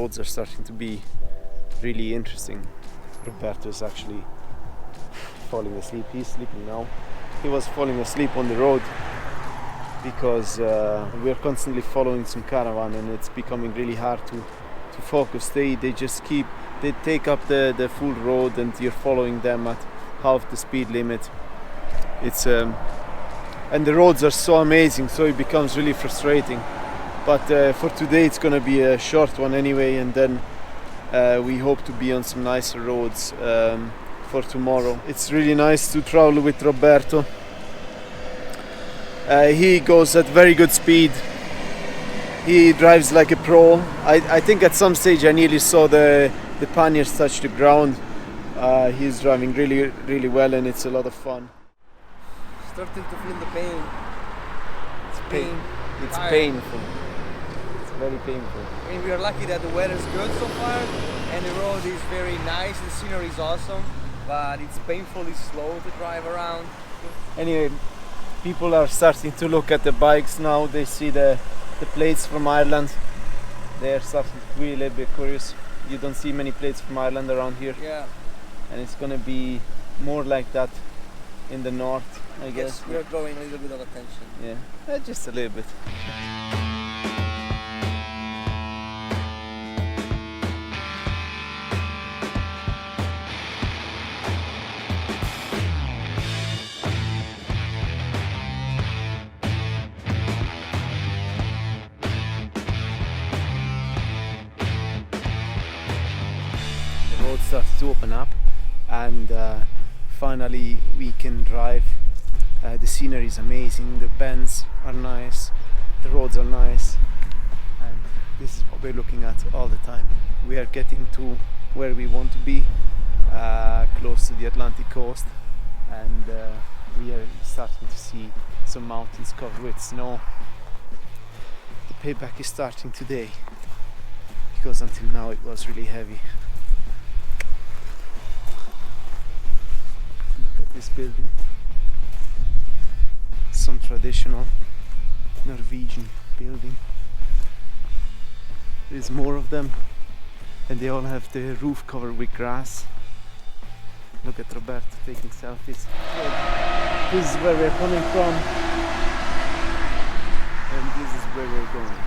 roads are starting to be really interesting. Roberto is actually falling asleep. He's sleeping now. He was falling asleep on the road because we are constantly following some caravan, and it's becoming really hard to focus. They take up the full road, and you're following them at half the speed limit. It's and the roads are so amazing, so it becomes really frustrating. But for today it's gonna be a short one anyway, and then we hope to be on some nicer roads for tomorrow. It's really nice to travel with Roberto. He goes at very good speed. He drives like a pro. I think at some stage I nearly saw the panniers touch the ground. He's driving really, really well, and it's a lot of fun. Starting to feel the pain. It's painful. It's very painful. I mean, we are lucky that the weather is good so far, and the road is very nice. The scenery is awesome, but it's painfully slow to drive around. Anyway, people are starting to look at the bikes now. They see the plates from Ireland. They're starting to be a little bit curious. You don't see many plates from Ireland around here. Yeah. And it's gonna be more like that in the north, I guess. We are drawing a little bit of attention. Yeah, just a little bit. The road starts to open up, and finally we can drive. The scenery is amazing, the bends are nice, the roads are nice, and this is what we're looking at all the time. We are getting to where we want to be, close to the Atlantic coast, and we are starting to see some mountains covered with snow. The payback is starting today, because until now it was really heavy. Look at this building. Some traditional Norwegian building. There's more of them, and they all have the roof covered with grass. Look at Roberto taking selfies. This is where we're coming from, and this is where we're going.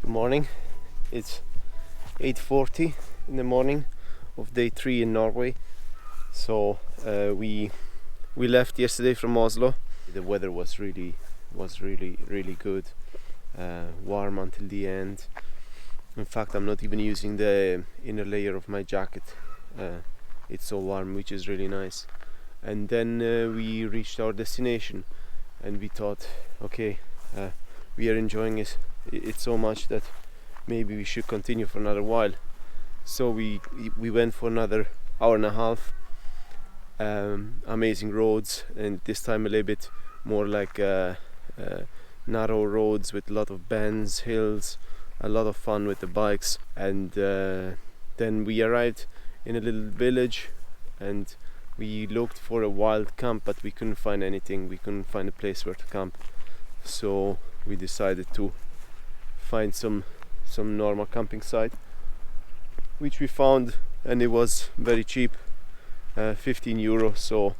Good morning. It's 8:40 in the morning of day 3 in Norway. So we left yesterday from Oslo. The weather was really good, warm until the end. In fact, I'm not even using the inner layer of my jacket. It's so warm, which is really nice. And then we reached our destination, and we thought, okay, we are enjoying it so much that maybe we should continue for another while. So we went for another hour and a half. Amazing roads, and this time a little bit more like narrow roads with a lot of bends, hills, a lot of fun with the bikes. And then we arrived in a little village, and we looked for a wild camp, but we couldn't find anything. We couldn't find a place where to camp, so we decided to find some normal camping site, which we found, and it was very cheap, 15 euro. So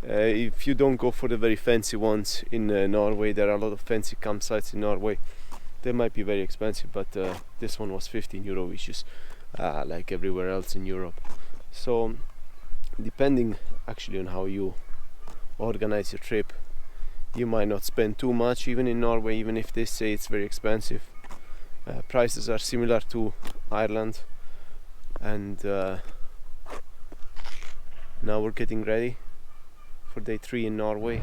if you don't go for the very fancy ones in Norway, there are a lot of fancy campsites in Norway. they might be very expensive, but this one was 15 euro, which is like everywhere else in Europe. So depending actually on how you organize your trip, you might not spend too much even in Norway, even if they say it's very expensive. Prices are similar to Ireland. And now we're getting ready for day 3 in Norway.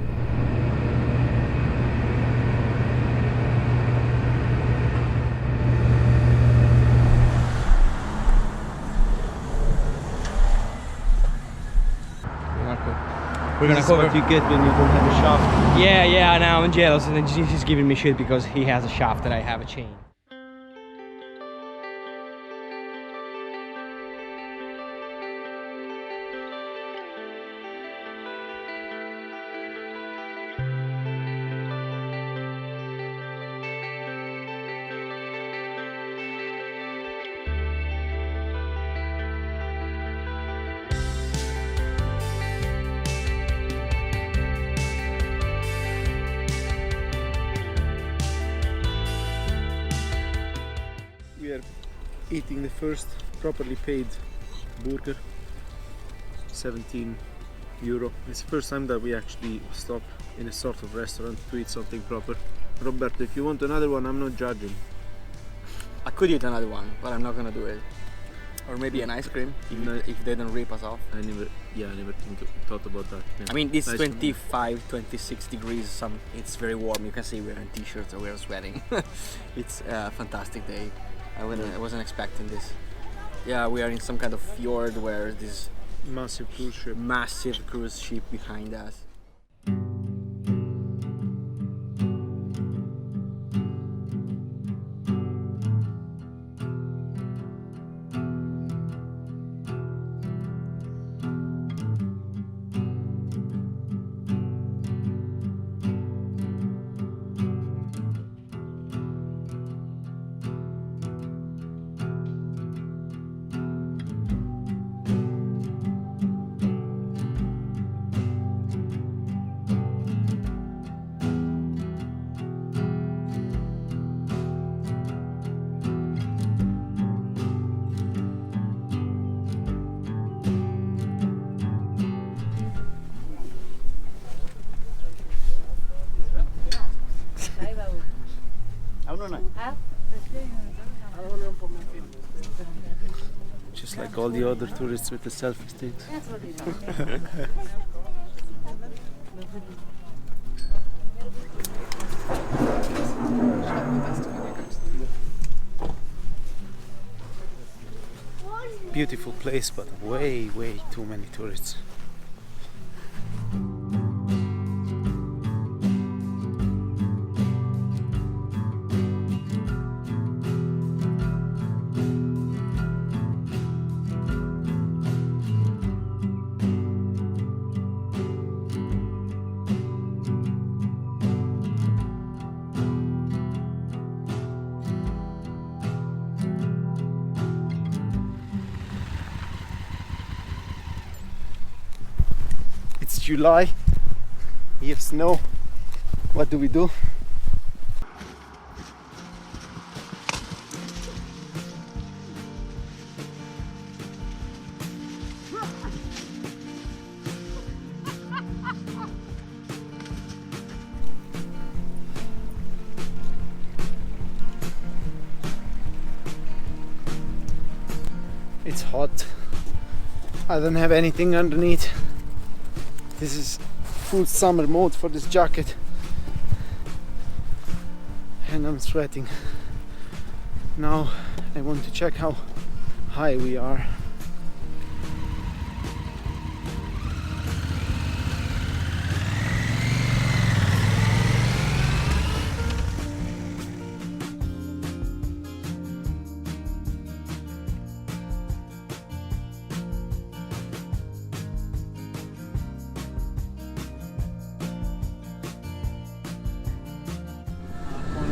We're gonna cover. What you get when you don't have a shaft. Yeah, now I'm jealous, and he's giving me shit because he has a shaft and I have a chain. We are eating the first properly paid burger, 17 euro. It's the first time that we actually stop in a sort of restaurant to eat something proper. Roberto, if you want another one, I'm not judging. I could eat another one, but I'm not gonna do it. Or maybe an ice cream if they don't rip us off. I never thought about that. Yeah. I mean, it's 25, 26 degrees. It's very warm. You can see we're in t-shirts or we're sweating. It's a fantastic day. I wasn't expecting this. Yeah, we are in some kind of fjord where this massive cruise ship behind us. Just like all the other tourists with the selfie sticks. Beautiful place, but way too many tourists. It's July, we have snow. What do we do? It's hot. I don't have anything underneath. This is full summer mode for this jacket and I'm sweating. Now I want to check how high we are.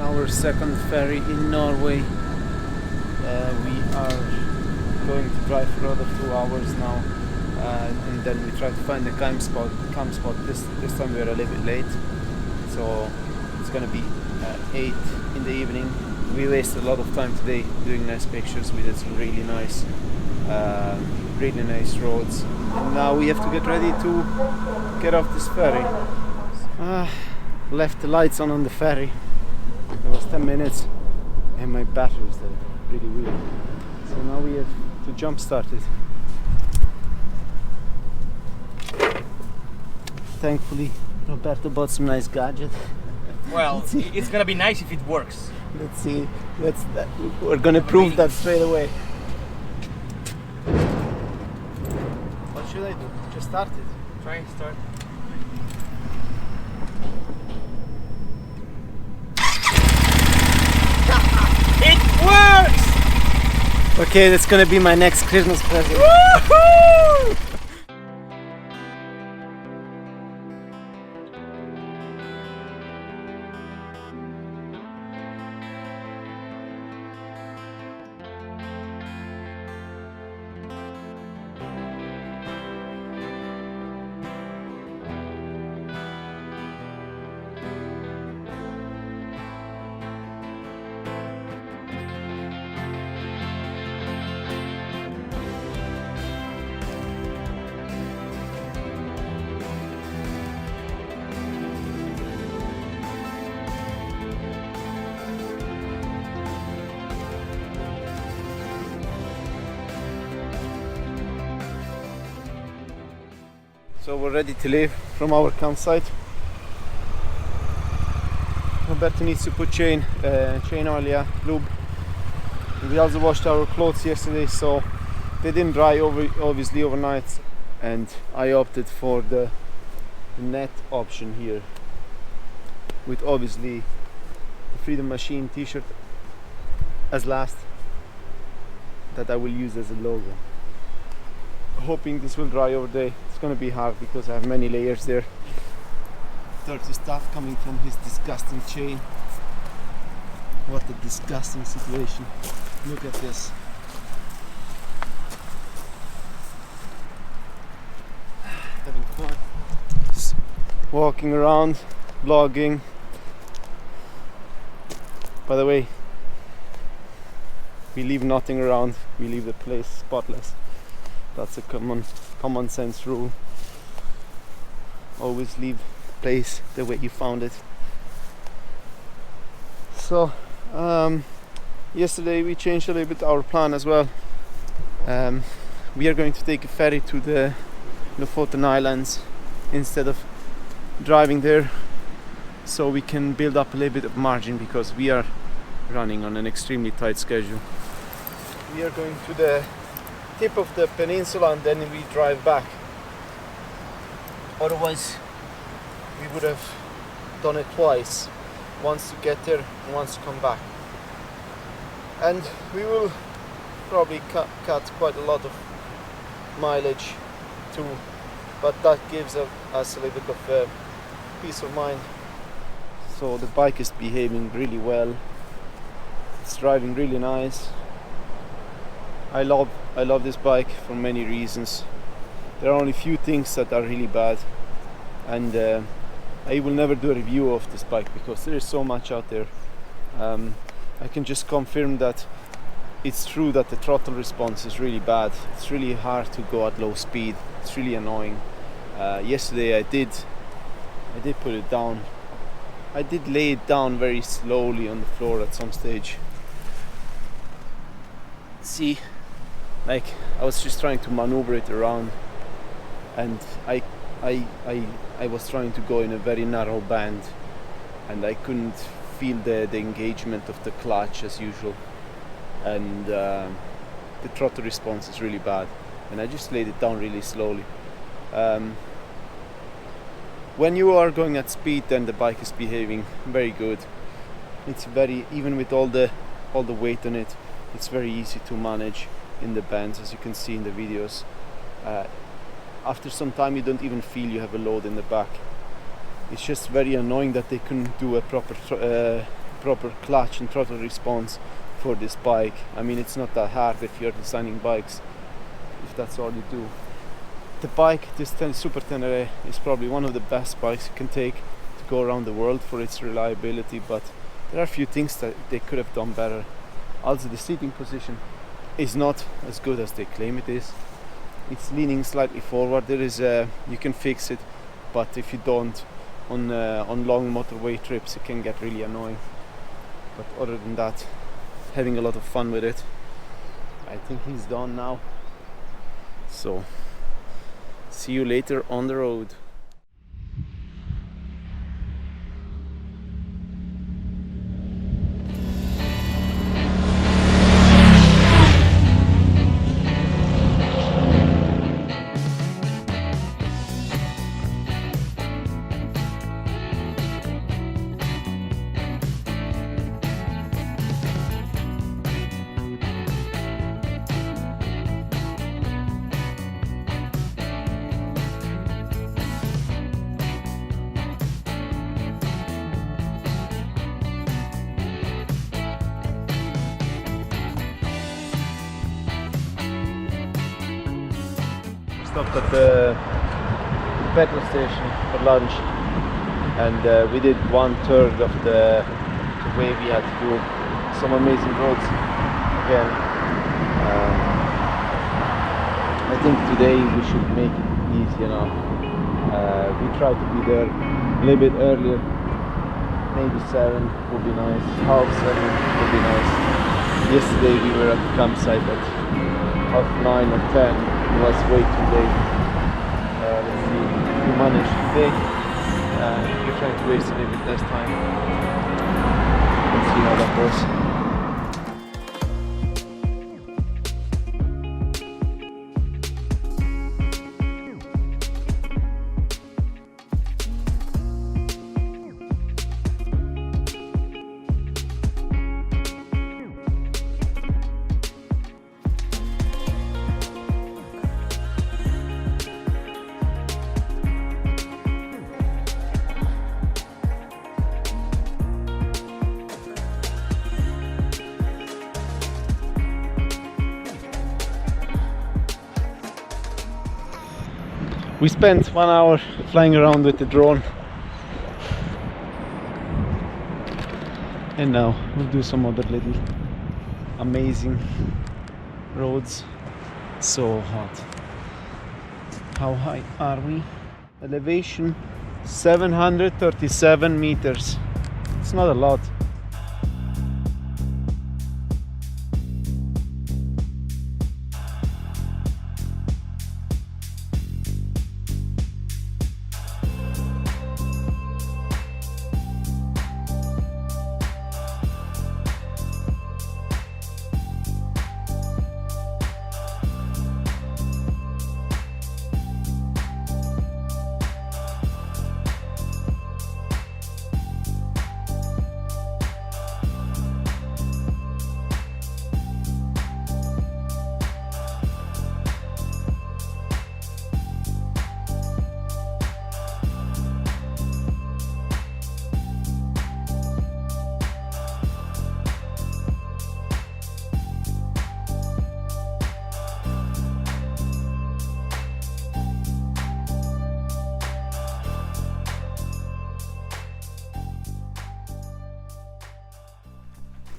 Our second ferry in Norway. We are going to drive for another 2 hours now, and then we try to find a camp spot. This time we are a little bit late, so it's gonna be 8 in the evening. we wasted a lot of time today doing nice pictures. We did some really nice roads, and now we have to get ready to get off this ferry. Left the lights on the ferry. It was 10 minutes and my battery was dead. Really weird. So now we have to jump start it. Thankfully Roberto bought some nice gadget. Well, it's gonna be nice if it works. Let's see. We're gonna prove that straight away. What should I do? Just start it. Try and start. It works! Okay, that's gonna be my next Christmas present. Woohoo! So we're ready to leave from our campsite. Roberto needs to put chain oil, yeah, lube. We also washed our clothes yesterday, so they didn't dry obviously overnight, and I opted for the net option here, with obviously the Freedom Machine t-shirt as last, that I will use as a logo. Hoping this will dry over day. It's gonna be hard because I have many layers there. Dirty stuff coming from his disgusting chain. What a disgusting situation. Look at this. Having fun. Just walking around, vlogging. By the way, we leave nothing around. We leave the place spotless. That's a common sense rule. Always leave the place the way you found it. So yesterday we changed a little bit our plan as well. We are going to take a ferry to the Lofoten Islands instead of driving there, so we can build up a little bit of margin, because we are running on an extremely tight schedule. We are going to the tip of the peninsula and then we drive back. Otherwise we would have done it twice, once to get there and once to come back, and we will probably cut quite a lot of mileage too, but that gives us a little bit of peace of mind. So the bike is behaving really well, it's driving really nice. I love this bike for many reasons. There are only few things that are really bad, and I will never do a review of this bike because there is so much out there. I can just confirm that it's true that the throttle response is really bad. It's really hard to go at low speed. It's really annoying. Yesterday I did put it down. I did lay it down very slowly on the floor at some stage. See, like I was just trying to maneuver it around, and I was trying to go in a very narrow band, and I couldn't feel the engagement of the clutch as usual, and the throttle response is really bad, and I just laid it down really slowly. When you are going at speed, then the bike is behaving very good. It's very, even with all the weight on it, it's very easy to manage in the bends, as you can see in the videos. After some time you don't even feel you have a load in the back. It's just very annoying that they couldn't do a proper clutch and throttle response for this bike. I mean, it's not that hard if you're designing bikes, if that's all you do. The bike, this Super Tenere, is probably one of the best bikes you can take to go around the world for its reliability, but there are a few things that they could have done better. Also, the seating position is not as good as they claim it is. It's leaning slightly forward. There is you can fix it, but if you don't, on long motorway trips, it can get really annoying. But other than that, having a lot of fun with it. I think he's done now. So, see you later on the road. Stopped at the petrol station for lunch, and we did 1/3 of the way we had to do. Some amazing roads again. I think today we should make it easy enough. We tried to be there a little bit earlier, maybe 7 would be nice, half 7 would be nice. Yesterday we were at the campsite at 9:30 or 10. It was way too late. Let's see if we manage today. We're trying to waste a little bit less time. Let's see how that goes. We spent 1 hour flying around with the drone, and now we'll do some other little amazing roads. So hot. How high are we? Elevation 737 meters. It's not a lot.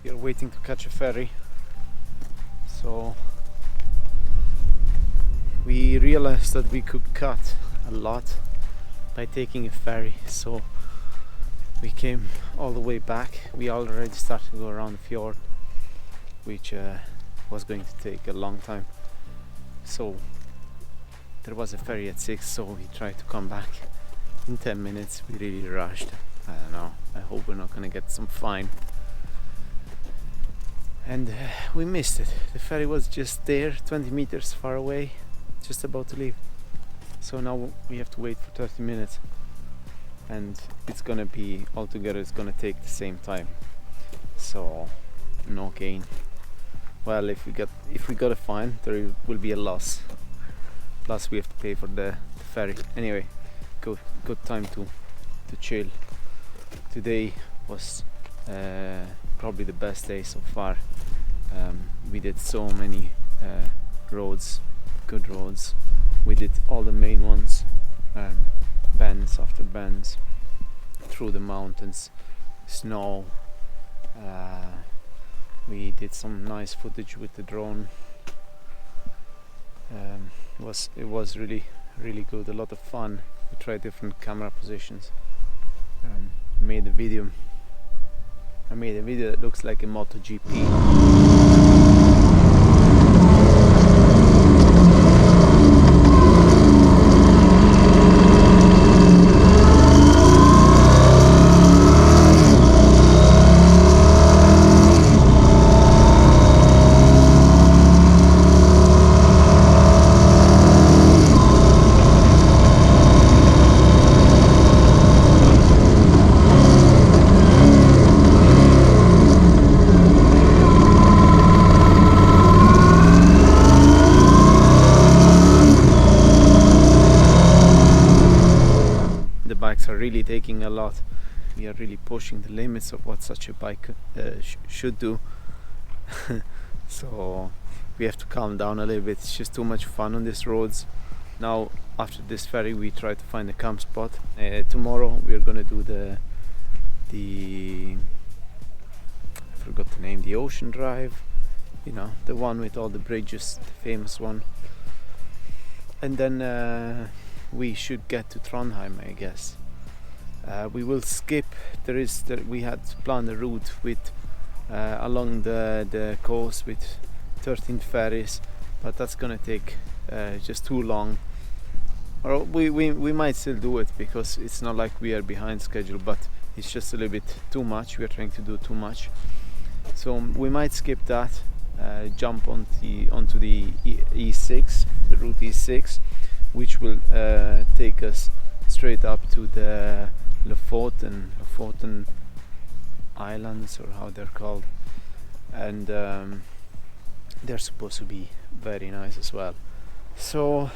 We're waiting to catch a ferry, so we realized that we could cut a lot by taking a ferry, so we came all the way back. We already started to go around the fjord, which was going to take a long time, so there was a ferry at 6, so we tried to come back in 10 minutes. We really rushed. I don't know, I hope we're not gonna get some fine. And we missed it. The ferry was just there, 20 meters far away, just about to leave. So now we have to wait for 30 minutes, and it's gonna be altogether, it's gonna take the same time. So no gain. Well, if we got a fine, there will be a loss. Plus we have to pay for the ferry. Anyway, good time to chill. Today was probably the best day so far. We did so many roads, good roads. We did all the main ones, bends after bends, through the mountains, snow, We did some nice footage with the drone. It was really good, a lot of fun. We tried different camera positions. Made a video. I made a video that looks like a MotoGP. Bikes are really taking a lot. We are really pushing the limits of what such a bike should do. So we have to calm down a little bit. It's just too much fun on these roads. Now after this ferry we try to find a camp spot. Tomorrow we are gonna do the I forgot the name, the Ocean Drive, you know, the one with all the bridges, the famous one. And then we should get to Trondheim, I guess. We will skip. We had planned a route with along the coast with 13 ferries, but that's gonna take just too long. Or we might still do it because it's not like we are behind schedule, but it's just a little bit too much. We are trying to do too much, so we might skip that. Jump onto the E6, the route E6, which will take us straight up to the Lofoten Islands, or how they're called, and they're supposed to be very nice as well. So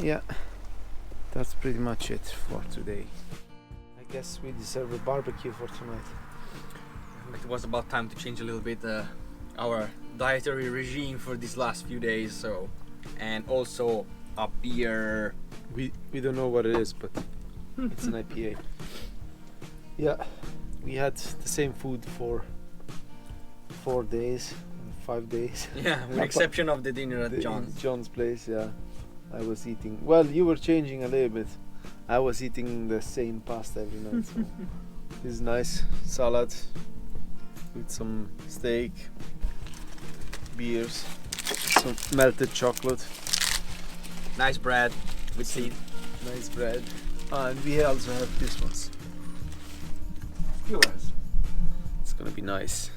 yeah, that's pretty much it for today. I guess we deserve a barbecue for tonight. It was about time to change a little bit our dietary regime for these last few days. So, and also a beer. We don't know what it is, but it's an IPA. Yeah, we had the same food for 4 days, 5 days. Yeah, with the exception of the dinner at John's place. Yeah, I was eating. Well, you were changing a little bit. I was eating the same pasta every night. So this is nice salad with some steak, beers, some melted chocolate. Nice bread with seed. Nice bread. And we also have this ones. Yours. It's gonna be nice.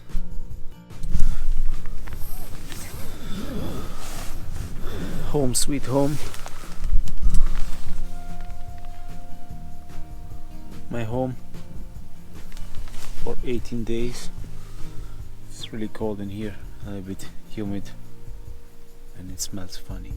Home sweet home. My home for 18 days. It's really cold in here, a little bit humid, and it smells funny.